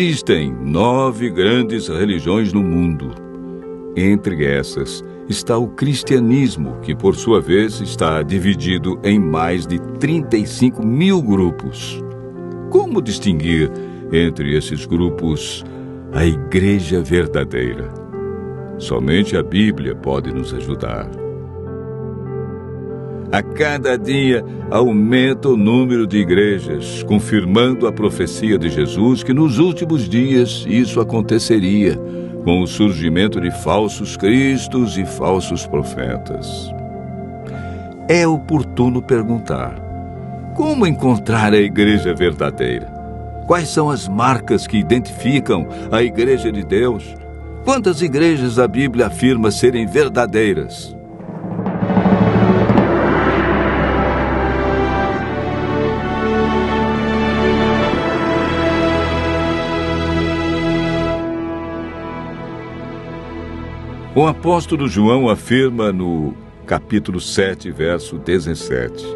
Existem 9 grandes religiões no mundo. Entre essas está o cristianismo, que por sua vez está dividido em mais de 35 mil grupos. Como distinguir entre esses grupos a igreja verdadeira? Somente a Bíblia pode nos ajudar. A cada dia aumenta o número de igrejas, confirmando a profecia de Jesus que nos últimos dias isso aconteceria, com o surgimento de falsos cristos e falsos profetas. É oportuno perguntar: como encontrar a igreja verdadeira? Quais são as marcas que identificam a igreja de Deus? Quantas igrejas a Bíblia afirma serem verdadeiras? O apóstolo João afirma no capítulo 7, verso 17: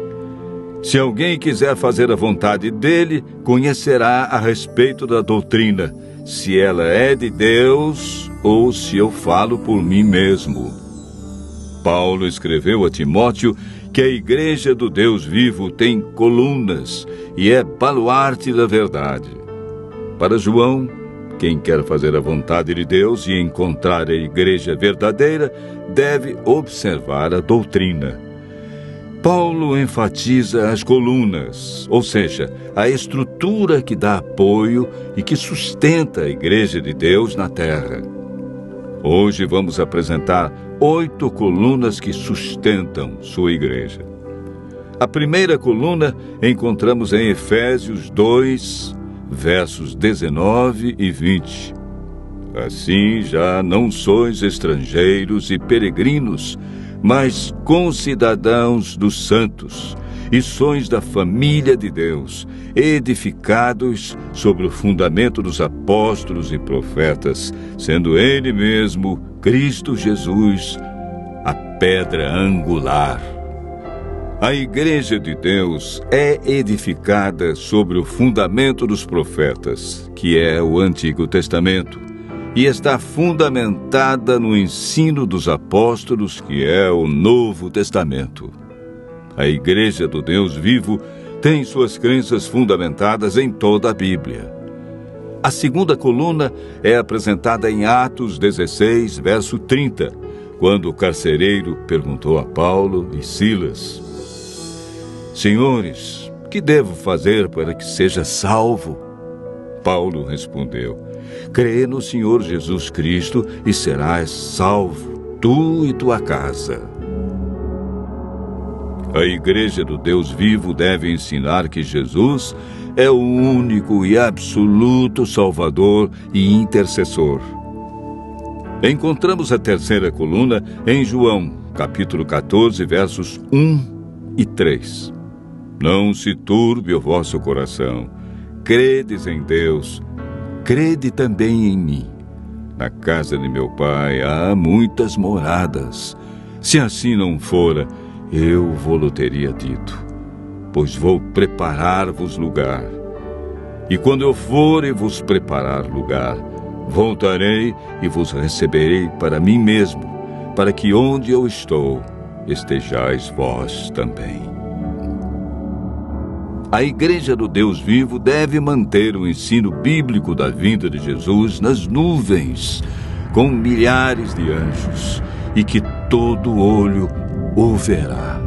se alguém quiser fazer a vontade dele, conhecerá a respeito da doutrina, se ela é de Deus ou se eu falo por mim mesmo. Paulo escreveu a Timóteo que a igreja do Deus vivo tem colunas e é baluarte da verdade. Para João, quem quer fazer a vontade de Deus e encontrar a igreja verdadeira deve observar a doutrina. Paulo enfatiza as colunas, ou seja, a estrutura que dá apoio e que sustenta a igreja de Deus na terra. Hoje vamos apresentar 8 colunas que sustentam sua igreja. A primeira coluna encontramos em Efésios 2, versos 19 e 20. Assim já não sois estrangeiros e peregrinos, mas concidadãos dos santos, e sois da família de Deus, edificados sobre o fundamento dos apóstolos e profetas, sendo Ele mesmo, Cristo Jesus, a pedra angular. A igreja de Deus é edificada sobre o fundamento dos profetas, que é o Antigo Testamento, e está fundamentada no ensino dos apóstolos, que é o Novo Testamento. A igreja do Deus vivo tem suas crenças fundamentadas em toda a Bíblia. A segunda coluna é apresentada em Atos 16, verso 30, quando o carcereiro perguntou a Paulo e Silas: Senhores, que devo fazer para que seja salvo? Paulo respondeu: crê no Senhor Jesus Cristo e serás salvo, tu e tua casa. A igreja do Deus vivo deve ensinar que Jesus é o único e absoluto Salvador e intercessor. Encontramos a terceira coluna em João, capítulo 14, versos 1 e 3. Não se turbe o vosso coração. Credes em Deus, crede também em mim. Na casa de meu pai há muitas moradas. Se assim não fora, eu vou-lo teria dito, pois vou preparar-vos lugar. E quando eu for e vos preparar lugar, voltarei e vos receberei para mim mesmo, para que onde eu estou, estejais vós também. A igreja do Deus vivo deve manter o ensino bíblico da vinda de Jesus nas nuvens, com milhares de anjos, e que todo olho o verá.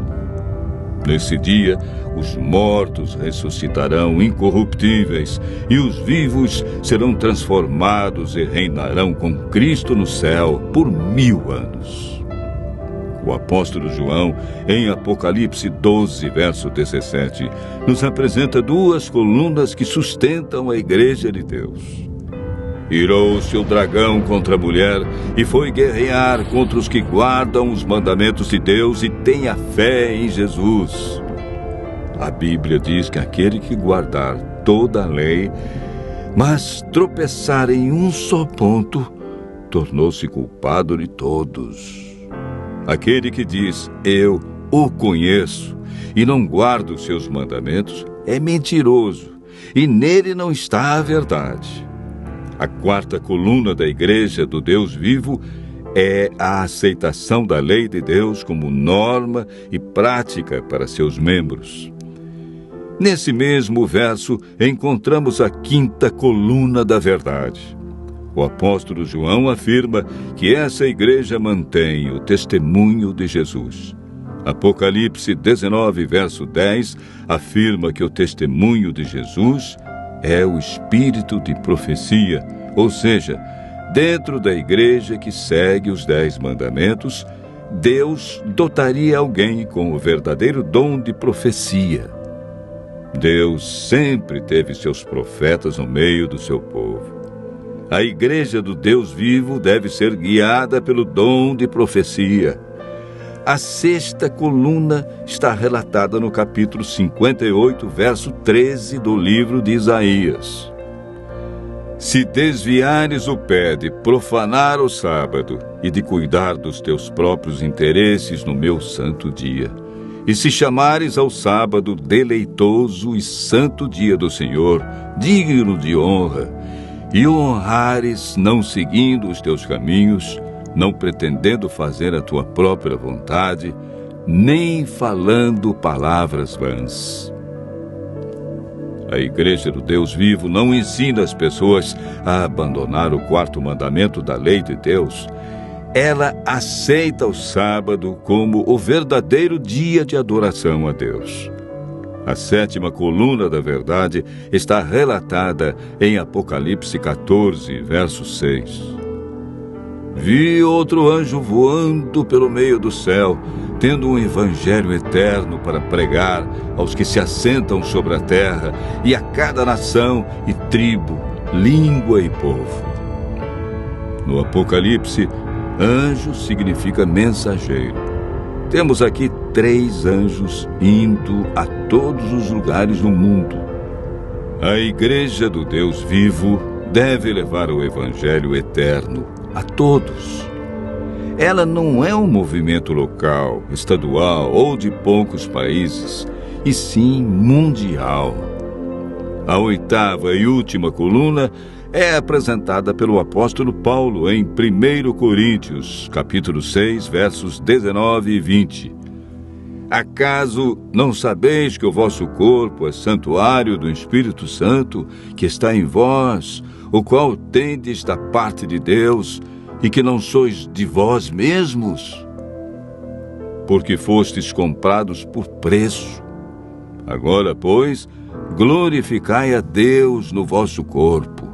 Nesse dia, os mortos ressuscitarão incorruptíveis, e os vivos serão transformados e reinarão com Cristo no céu por 1000 anos. O apóstolo João, em Apocalipse 12, verso 17, nos apresenta 2 colunas que sustentam a igreja de Deus. Irou-se o dragão contra a mulher e foi guerrear contra os que guardam os mandamentos de Deus e têm a fé em Jesus. A Bíblia diz que aquele que guardar toda a lei, mas tropeçar em um só ponto, tornou-se culpado de todos. Aquele que diz, eu o conheço, e não guarda os seus mandamentos, é mentiroso, e nele não está a verdade. A quarta coluna da Igreja do Deus vivo é a aceitação da lei de Deus como norma e prática para seus membros. Nesse mesmo verso, encontramos a quinta coluna da verdade. O apóstolo João afirma que essa igreja mantém o testemunho de Jesus. Apocalipse 19, verso 10, afirma que o testemunho de Jesus é o espírito de profecia, ou seja, dentro da igreja que segue os 10 mandamentos, Deus dotaria alguém com o verdadeiro dom de profecia. Deus sempre teve seus profetas no meio do seu povo. A igreja do Deus vivo deve ser guiada pelo dom de profecia. A sexta coluna está relatada no capítulo 58, verso 13 do livro de Isaías. Se desviares o pé de profanar o sábado e de cuidar dos teus próprios interesses no meu santo dia, e se chamares ao sábado deleitoso e santo dia do Senhor, digno de honra, e o honrares não seguindo os teus caminhos, não pretendendo fazer a tua própria vontade, nem falando palavras vãs. A Igreja do Deus vivo não ensina as pessoas a abandonar o quarto mandamento da lei de Deus. Ela aceita o sábado como o verdadeiro dia de adoração a Deus. A sétima coluna da verdade está relatada em Apocalipse 14, verso 6. Vi outro anjo voando pelo meio do céu, tendo um evangelho eterno para pregar aos que se assentam sobre a terra e a cada nação e tribo, língua e povo. No Apocalipse, anjo significa mensageiro. Temos aqui 3 anjos indo a todos os lugares do mundo. A Igreja do Deus vivo deve levar o evangelho eterno a todos. Ela não é um movimento local, estadual ou de poucos países, e sim mundial. A oitava e última coluna é apresentada pelo apóstolo Paulo em 1 Coríntios, capítulo 6, versos 19 e 20. Acaso não sabeis que o vosso corpo é santuário do Espírito Santo, que está em vós, o qual tendes da parte de Deus, e que não sois de vós mesmos? Porque fostes comprados por preço. Agora, pois, glorificai a Deus no vosso corpo.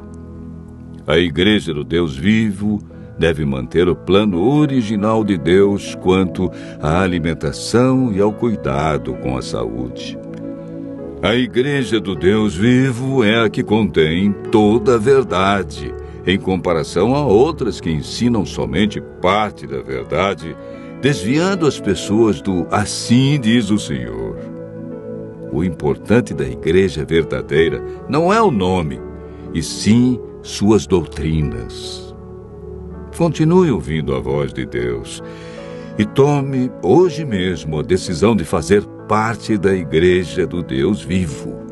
A Igreja do Deus vivo deve manter o plano original de Deus quanto à alimentação e ao cuidado com a saúde. A Igreja do Deus vivo é a que contém toda a verdade, em comparação a outras que ensinam somente parte da verdade, desviando as pessoas do "assim diz o Senhor". O importante da Igreja verdadeira não é o nome, e sim suas doutrinas. Continue ouvindo a voz de Deus e tome hoje mesmo a decisão de fazer parte da Igreja do Deus vivo.